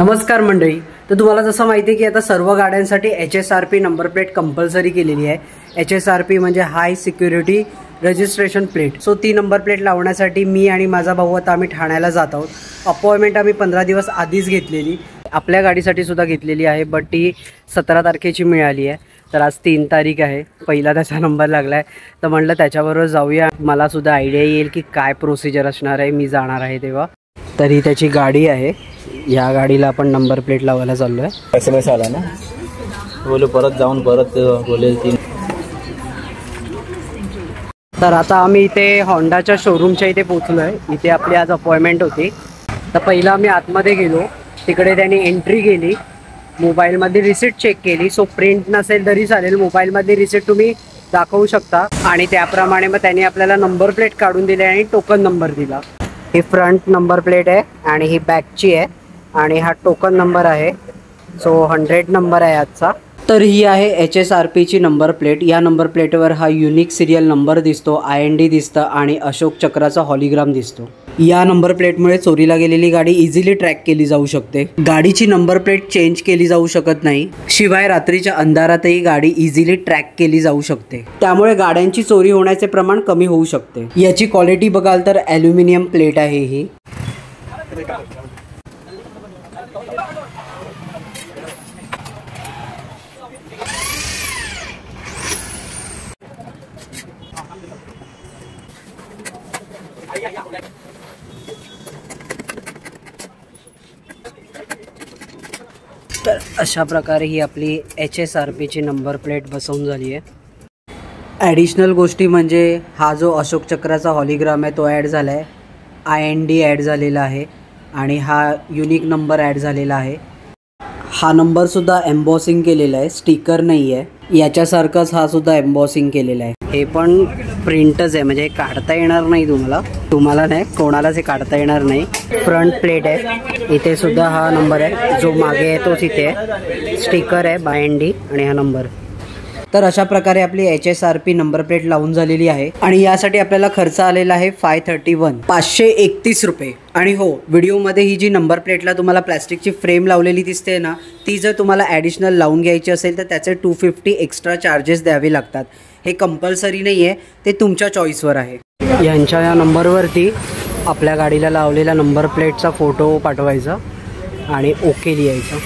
नमस्कार मंडळी. तर तुम्हाला जसं माहिती आहे की आता सर्व गाड्यांसाठी HSRP नंबर प्लेट कंपल्सरी केलेली आहे. HSRP म्हणजे हाय सिक्युरिटी रजिस्ट्रेशन प्लेट. सो ती नंबर प्लेट लावण्यासाठी मी आणि माझा भाऊ आता आम्ही ठाण्याला जात आहोत. अपॉइंटमेंट आम्ही 15 दिवस आधीच घेतलेली, आपल्या गाडीसाठी सुद्धा घेतलेली आहे, बट ती 17 तारखेची मिळाली आहे. तर आज 3 तारीख आहे, पहिला त्याचा नंबर लागला आहे. तर म्हटलं त्याच्याबरोबर जाऊया, मला सुद्धा आयडिया येईल की काय प्रोसिजर असणार आहे, मी जाणार आहे तेव्हा. तर ही त्याची गाडी आहे, या गाडीला आपण नंबर प्लेट लावायला चाललो आहे. SMS आला ना, बोलू परत जाऊन परत बोलेल ती. तर आता आम्ही इथे होंडाच्या शोरूमच्या इथे पोचलो आहे. इथे आपली आज अपॉइंटमेंट होती. तर पहिलं आम्ही आतमध्ये गेलो, तिकडे त्यांनी एंट्री केली, मोबाईलमध्ये रिसिट चेक केली. सो प्रिंट नसेल तरी चालेल, मोबाईलमध्ये रिसिट तुम्ही दाखवू शकता. आणि त्याप्रमाणे मग त्यांनी आपल्याला नंबर प्लेट काढून दिली आणि टोकन नंबर दिला. ही फ्रंट नंबर प्लेट आहे आणि ही बॅकची आहे आणि हा टोकन नंबर आहे. सो 100 नंबर आहे आजचा. तर ही आहे HSRPची नंबर प्लेट. या नंबर प्लेटवर हा युनिक सिरियल नंबर दिसतो, IND दिसतं आणि अशोक चक्राचा हॉलिग्राम दिसतो. या नंबर प्लेटमुळे चोरीला गेलेली गाडी इझिली ट्रॅक केली जाऊ शकते. गाडीची नंबर प्लेट चेंज केली जाऊ शकत नाही, शिवाय रात्रीच्या अंधारातही गाडी इझिली ट्रॅक केली जाऊ शकते. त्यामुळे गाड्यांची चोरी होण्याचे प्रमाण कमी होऊ शकते. याची क्वालिटी बघाल तर ॲल्युमिनियम प्लेट आहे ही. तर अशा प्रकारे ही आपली HSRPची नंबर प्लेट बसवून झाली आहे. ॲडिशनल गोष्टी म्हणजे हा जो अशोक चक्राचा हॉलिग्राम आहे तो ॲड झाला आहे, IND ॲड झालेला आहे आणि हा युनिक नंबर ॲड झालेला आहे. हा नंबरसुद्धा एम्बॉसिंग केलेला आहे, स्टिकर नाही आहे. याच्यासारखंच हा सुद्धा एम्बॉसिंग केलेला आहे. हे पण प्रिंटच आहे, म्हणजे काढता येणार नाही तुम्हाला नाही, कोणालाच हे काढता येणार नाही. फ्रंट प्लेट आहे, इथे सुद्धा हा नंबर आहे, जो मागे आहे तोच इथे आहे. स्टिकर आहे, IND आणि हा नंबर. तर अशा प्रकारे आपली HSRP नंबर प्लेट लावून झालेली आहे आणि यासाठी आपल्याला खर्च आलेला आहे 531 रुपये. आणि हो, व्हिडिओमध्ये ही जी नंबर प्लेटला तुम्हाला प्लॅस्टिकची फ्रेम लावलेली दिसते ना, ती जर तुम्हाला ॲडिशनल लावून घ्यायची असेल तर त्याचे 250 एक्स्ट्रा चार्जेस द्यावे लागतात. हे कंपल्सरी नाही आहे, ते तुमच्या चॉईसवर आहे. यांच्या या नंबरवरती आपल्या गाडीला लावलेल्या नंबर प्लेटचा फोटो पाठवायचा आणि ओके लिहायचा.